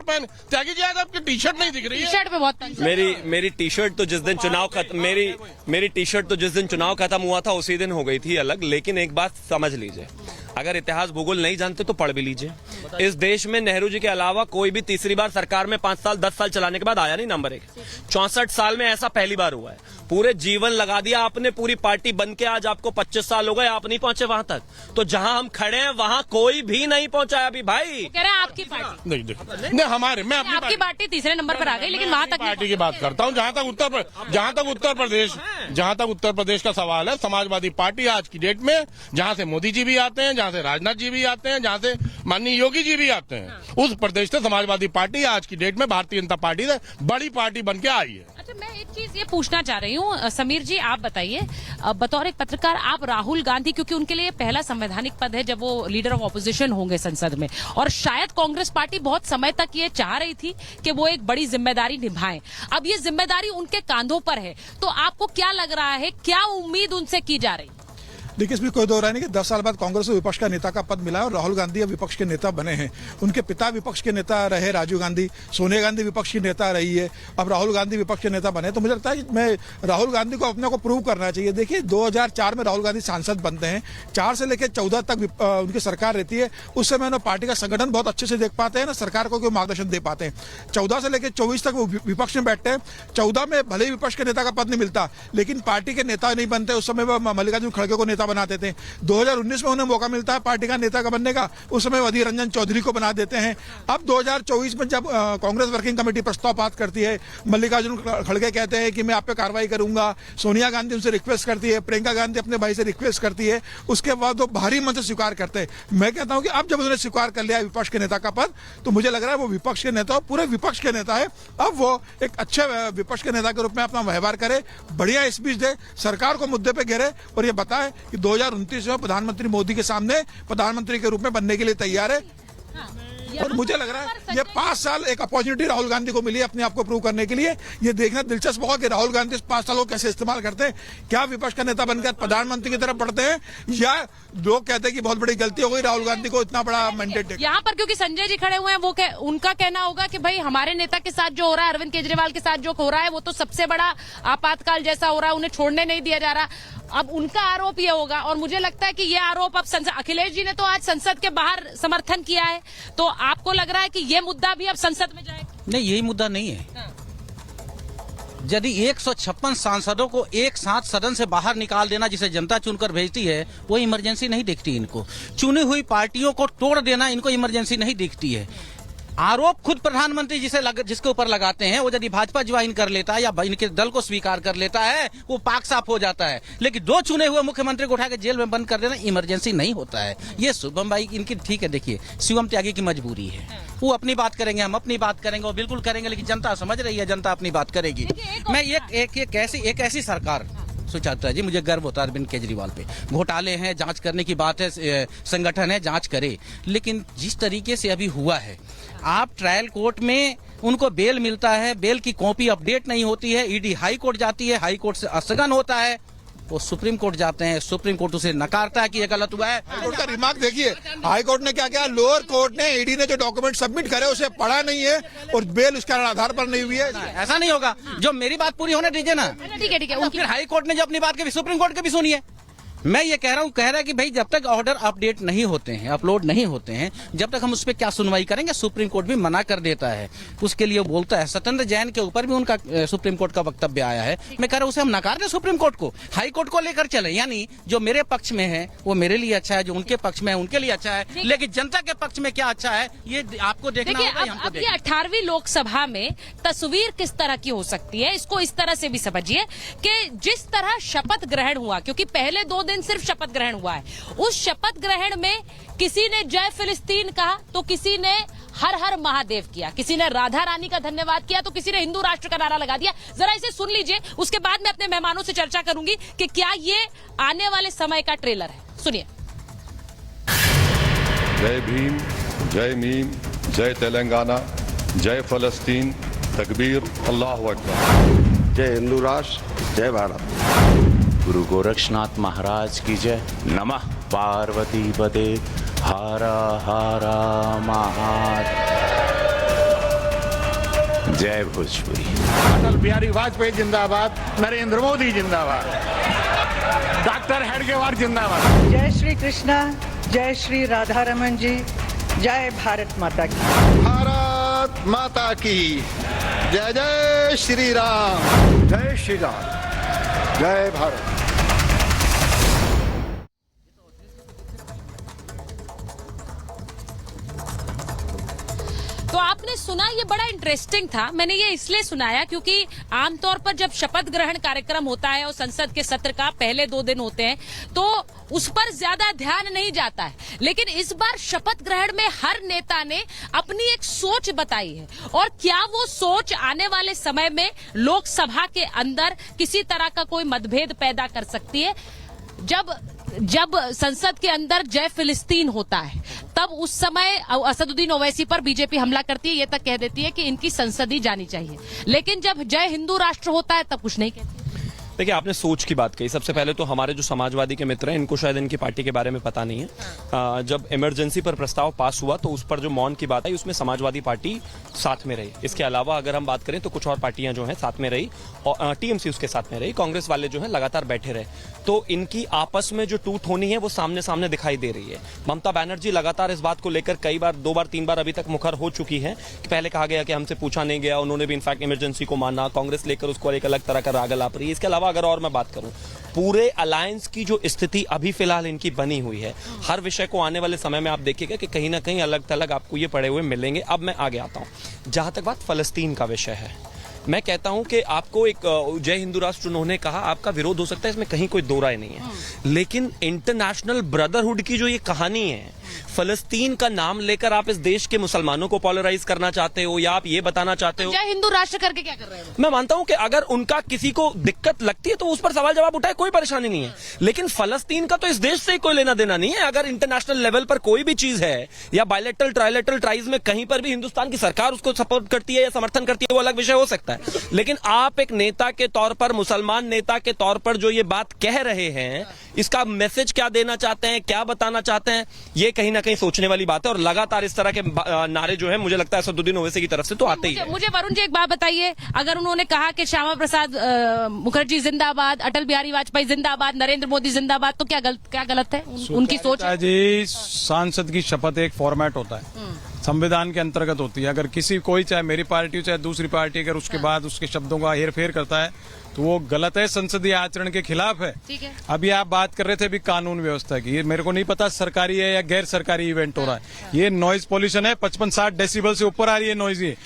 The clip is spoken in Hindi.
पहन, त्यागी जी आज आपकी टी शर्ट नहीं दिख रही है। टी शर्ट पे बहुत मेरी टी शर्ट तो जिस दिन चुनाव खत्म मेरी टी शर्ट तो जिस दिन चुनाव खत्म हुआ था उसी दिन हो गई थी अलग। लेकिन एक बात समझ लीजिए, अगर इतिहास भूगोल नहीं जानते तो पढ़ भी लीजिए। इस देश में नेहरू जी के अलावा कोई भी तीसरी बार सरकार में 5 साल 10 साल चलाने के बाद आया नहीं नंबर 1। 64 साल में ऐसा पहली बार हुआ है। पूरे जीवन लगा दिया आपने, पूरी पार्टी बन के आज आपको 25 साल हो गए, आप नहीं पहुंचे वहां तक। तो जहां हम खड़े हैं वहां कोई भी नहीं पहुंचा अभी भाई। कह रहे हैं आपकी पार्टी नहीं देखो, नहीं हमारे, मैं आपकी पार्टी तीसरे नंबर पर आ गई, लेकिन वहां तक पार्टी की बात करता हूं। जहां तक उत्तर प्रदेश का सवाल है, समाजवादी पार्टी आज की डेट में, जहां से मोदी जी भी आते हैं, जहां से राजनाथ जी भी आते हैं, जहां से माननीय योगी जी भी आते हैं, उस प्रदेश से समाजवादी पार्टी आज की डेट में भारतीय जनता पार्टी से बड़ी पार्टी बन के आई है। अच्छा, मैं एक चीज ये पूछना चाह रही हूँ, समीर जी आप बताइए, बतौर एक पत्रकार आप राहुल गांधी, क्योंकि उनके लिए पहला संवैधानिक पद है जब वो लीडर ऑफ ऑपोजिशन होंगे संसद में, और शायद कांग्रेस पार्टी बहुत समय तक ये चाह रही थी कि वो एक बड़ी जिम्मेदारी निभाएं। अब ये जिम्मेदारी उनके कांधों पर है, तो आपको क्या लग रहा है, क्या उम्मीद उनसे की जा रही? देखिए, इसमें कोई दो राय नहीं कि 10 साल बाद कांग्रेस को विपक्ष का नेता का पद मिला है और राहुल गांधी अब विपक्ष के नेता बने हैं। उनके पिता विपक्ष के नेता रहे राजीव गांधी, सोनिया गांधी विपक्ष की नेता रही है, अब राहुल गांधी विपक्ष के नेता बने। तो मुझे लगता है कि मैं राहुल गांधी को अपने को प्रूव करना चाहिए। देखिए, 2004 में राहुल गांधी सांसद बनते हैं, 4 से लेकर 14 तक उनकी सरकार रहती है। उस समय ना पार्टी का संगठन बहुत अच्छे से देख पाते हैं, ना सरकार को कोई मार्गदर्शन दे पाते हैं। 14 से लेकर 24 तक वो विपक्ष में बैठते हैं। 14 में भले ही विपक्ष के नेता का पद नहीं मिलता, लेकिन पार्टी के नेता नहीं बनते। उस समय वो मल्लिकार्जुन खड़गे को नेता बनाते थे। 2019 में उन्हें मौका मिलता है पार्टी का नेता का बनने का, उस समय अधीर रंजन चौधरी को बना देते हैं। अब 2024 में जब कांग्रेस वर्किंग कमेटी प्रस्ताव पास करती है, मल्लिकार्जुन खड़गे कहते हैं कि मैं आप पे कार्रवाई करूंगा, सोनिया गांधी उनसे रिक्वेस्ट करती है, प्रियंका गांधी अपने भाई से रिक्वेस्ट करती है, उसके बाद वो भारी मन से स्वीकार करते हैं। मैं कहता हूं कि अब जब उन्होंने स्वीकार कर लिया विपक्ष के नेता का पद, तो मुझे लग रहा है वो विपक्ष के नेता, पूरे विपक्ष के नेता है। अब वो एक अच्छे विपक्ष के नेता के रूप में अपना व्यवहार करे, बढ़िया स्पीच दे, सरकार को मुद्दे पे घेरे और ये बताए कि 2029 में प्रधानमंत्री मोदी के सामने प्रधानमंत्री के रूप में बनने के लिए तैयार है। और मुझे लग रहा है ये 5 साल एक अपॉर्चुनिटी राहुल गांधी को मिली अपने आप को प्रूव करने के लिए। ये देखना दिलचस्प होगा कि राहुल गांधी इस 5 सालों को कैसे इस्तेमाल करते हैं। क्या विपक्ष का नेता बनकर प्रधानमंत्री की तरफ बढ़ते हैं, या लोग कहते हैं कि बहुत बड़ी गलती हो गई, राहुल गांधी को इतना बड़ा मैंडेट। यहाँ पर क्योंकि संजय जी खड़े हुए हैं, वो उनका कहना होगा कि भाई हमारे नेता के साथ जो हो रहा है, अरविंद केजरीवाल के साथ जो हो रहा है, वो तो सबसे बड़ा आपातकाल जैसा हो रहा है, उन्हें छोड़ने नहीं दिया जा रहा। अब उनका आरोप ये होगा, और मुझे लगता है कि ये आरोप अब अखिलेश जी ने तो आज संसद के बाहर समर्थन किया है, तो आपको लग रहा है कि ये मुद्दा भी अब संसद में जाएगा? नहीं, यही मुद्दा नहीं है। यदि 156 सांसदों को एक साथ सदन से बाहर निकाल देना, जिसे जनता चुनकर भेजती है, वो इमरजेंसी नहीं दिखती इनको। चुनी हुई पार्टियों को तोड़ देना इनको इमरजेंसी नहीं दिखती है। आरोप खुद प्रधानमंत्री जिसके ऊपर लगाते हैं, वो यदि भाजपा ज्वाइन कर लेता है या इनके दल को स्वीकार कर लेता है, वो पाक साफ हो जाता है। लेकिन 2 चुने हुए मुख्यमंत्री को उठा के जेल में बंद कर देना इमरजेंसी नहीं होता है। ये शुभम भाई इनकी ठीक है, देखिए शिवम त्यागी की मजबूरी है, वो अपनी बात करेंगे, हम अपनी बात करेंगे, वो बिल्कुल करेंगे, लेकिन जनता समझ रही है, जनता अपनी बात करेगी। मैं एक ऐसी सरकार, सुचात्रा जी मुझे गर्व होता है अरविंद केजरीवाल पे। घोटाले हैं, जांच करने की बात है, संगठन है, जांच करे, लेकिन जिस तरीके से अभी हुआ है, आप ट्रायल कोर्ट में उनको बेल मिलता है, बेल की कॉपी अपडेट नहीं होती है, ईडी हाई कोर्ट जाती है, हाई कोर्ट से स्थगन होता है, वो सुप्रीम कोर्ट जाते हैं, सुप्रीम कोर्ट उसे नकारता है कि ये गलत हुआ है। हाई कोर्ट का रिमार्क देखिए, हाई कोर्ट ने क्या किया, लोअर कोर्ट ने, ईडी ने जो डॉक्यूमेंट सबमिट करे उसे पढ़ा नहीं है और बेल उसके आधार पर नहीं हुई है। ऐसा नहीं होगा, जो मेरी बात पूरी होने दीजिए ना। ठीक है। फिर हाई कोर्ट ने जो अपनी बात की, सुप्रीम कोर्ट की भी सुनिए। मैं ये कह रहा है कि भाई जब तक ऑर्डर अपडेट नहीं होते हैं, अपलोड नहीं होते हैं, जब तक हम उस पर क्या सुनवाई करेंगे। सुप्रीम कोर्ट भी मना कर देता है, उसके लिए बोलता है। सत्येंद्र जैन के ऊपर भी उनका सुप्रीम कोर्ट का वक्तव्य आया है। मैं कह रहा हूं उसे हम नकार दें सुप्रीम कोर्ट को, हाई कोर्ट को लेकर चले, यानी जो मेरे पक्ष में है वो मेरे लिए अच्छा है, जो उनके पक्ष में है उनके लिए अच्छा है, लेकिन जनता के पक्ष में क्या अच्छा है ये आपको देखना होगा। अब ये 18वीं लोकसभा में तस्वीर किस तरह की हो सकती है, इसको इस तरह से भी समझिए कि जिस तरह शपथ ग्रहण हुआ, क्योंकि पहले 2 दिन सिर्फ शपथ ग्रहण हुआ है, उस शपथ ग्रहण में किसी ने जय फिलिस्तीन कहा, तो किसी ने हर हर महादेव किया, किसी ने राधा रानी का धन्यवाद किया, तो किसी ने हिंदू राष्ट्र का नारा लगा दिया। जरा इसे सुन लीजिए, उसके बाद मैं अपने मेहमानों से चर्चा करूंगी कि क्या ये आने वाले समय का ट्रेलर है। सुनिए। जय भीम, जय मीम, जय तेलंगाना, जय फलस्तीन, तकबीर, अल्लाहु अकबर। जय हिंदू राष्ट्र, जय भारत। गुरु गोरक्षनाथ महाराज की जय। नमः पार्वती पते, हर हर महादेव। जय भोजपुरी। अटल बिहारी वाजपेयी जिंदाबाद, नरेंद्र मोदी जिंदाबाद, डॉक्टर हेडगेवार जिंदाबाद। जय श्री कृष्णा, जय श्री राधा रमन जी, जय भारत माता की। भारत माता की जय। जय श्री राम। जय श्री राम, जय भारत। तो आपने सुना, ये बड़ा इंटरेस्टिंग था। मैंने ये इसलिए सुनाया क्योंकि आमतौर पर जब शपथ ग्रहण कार्यक्रम होता है और संसद के सत्र का पहले 2 दिन होते हैं तो उस पर ज्यादा ध्यान नहीं जाता है, लेकिन इस बार शपथ ग्रहण में हर नेता ने अपनी एक सोच बताई है। और क्या वो सोच आने वाले समय में लोकसभा के अंदर किसी तरह का कोई मतभेद पैदा कर सकती है? जब संसद के अंदर जय फिलिस्तीन होता है तब उस समय असदुद्दीन ओवैसी पर बीजेपी हमला करती है, ये तक कह देती है कि इनकी संसद ही जानी चाहिए। लेकिन जब जय हिंदू राष्ट्र होता है तब कुछ नहीं कहती। देखिए, आपने सोच की बात कही। सबसे पहले तो हमारे जो समाजवादी के मित्र हैं, इनको शायद इनकी पार्टी के बारे में पता नहीं है। जब इमरजेंसी पर प्रस्ताव पास हुआ तो उस पर जो मौन की बात आई, उसमें समाजवादी पार्टी साथ में रही। इसके अलावा अगर हम बात करें तो कुछ और पार्टियां जो हैं साथ में रही और टीएमसी उसके साथ में रही, कांग्रेस वाले जो हैं लगातार बैठे रहे। तो इनकी आपस में जो टूट होनी है वो सामने सामने दिखाई दे रही है। ममता बनर्जी लगातार इस बात को लेकर कई बार, 2 बार 3 बार अभी तक मुखर हो चुकी है कि पहले कहा गया कि हमसे पूछा नहीं गया, उन्होंने भी इनफैक्ट इमरजेंसी को माना। कांग्रेस लेकर उसको एक अलग तरह का राग अलाप रही है। इसके अलावा अगर और मैं बात करूं, पूरे अलायंस की जो स्थिति अभी फिलहाल इनकी बनी हुई है, हर विषय को आने वाले समय में आप देखिएगा कि कहीं ना कहीं अलग थलग आपको ये पड़े हुए मिलेंगे। अब मैं आगे आता हूं। जहां तक बात फलस्तीन का विषय है, मैं कहता हूं कि आपको एक जय हिंदू राष्ट्र उन्होंने कहा, आपका विरोध हो सकता है, इसमें कहीं कोई दो राय नहीं है। लेकिन इंटरनेशनल ब्रदरहुड की जो ये कहानी है, फलस्तीन का नाम लेकर आप इस देश के मुसलमानों को पोलराइज करना चाहते हो या आप ये बताना चाहते हो? जय हिंदू राष्ट्र करके क्या कर रहे हो? मैं मानता हूं कि अगर उनका किसी को दिक्कत लगती है तो उस पर सवाल जवाब उठाए, कोई परेशानी नहीं है। लेकिन फलस्तीन का तो इस देश से कोई लेना देना नहीं है। अगर इंटरनेशनल लेवल पर कोई भी चीज है या बायलैटरल ट्रायलैटरल ट्राइज में कहीं पर भी हिंदुस्तान की सरकार उसको सपोर्ट करती है या समर्थन करती है, वो अलग विषय हो सकता है। लेकिन आप एक नेता के तौर पर, मुसलमान नेता के तौर पर जो ये बात कह रहे हैं, इसका मैसेज क्या देना चाहते हैं, क्या बताना चाहते हैं, ये कहीं ना कहीं सोचने वाली बात है। और लगातार इस तरह के नारे जो है, मुझे लगता है असदुद्दीन ओवैसी की तरफ से तो आते ही हैं। मुझे वरुण जी एक बात बताइए, अगर उन्होंने कहा कि श्यामा प्रसाद मुखर्जी जिंदाबाद, अटल बिहारी वाजपेयी जिंदाबाद, नरेंद्र मोदी जिंदाबाद, तो क्या गलत है उनकी सोच? जी, सांसद की शपथ एक फॉर्मेट होता है, संविधान के अंतर्गत होती है। अगर किसी कोई, चाहे मेरी पार्टी हो चाहे दूसरी पार्टी, अगर उसके बाद उसके शब्दों का हेरफेर करता है तो वो गलत है, संसदीय आचरण के खिलाफ है। ठीक है। अभी आप बात कर रहे थे अभी कानून व्यवस्था की, ये मेरे को नहीं पता सरकारी है या गैर सरकारी इवेंट हो रहा है। ये नॉइज पोल्यूशन है, 55-60 डेसिबल से ऊपर आ रही है नॉइज। ये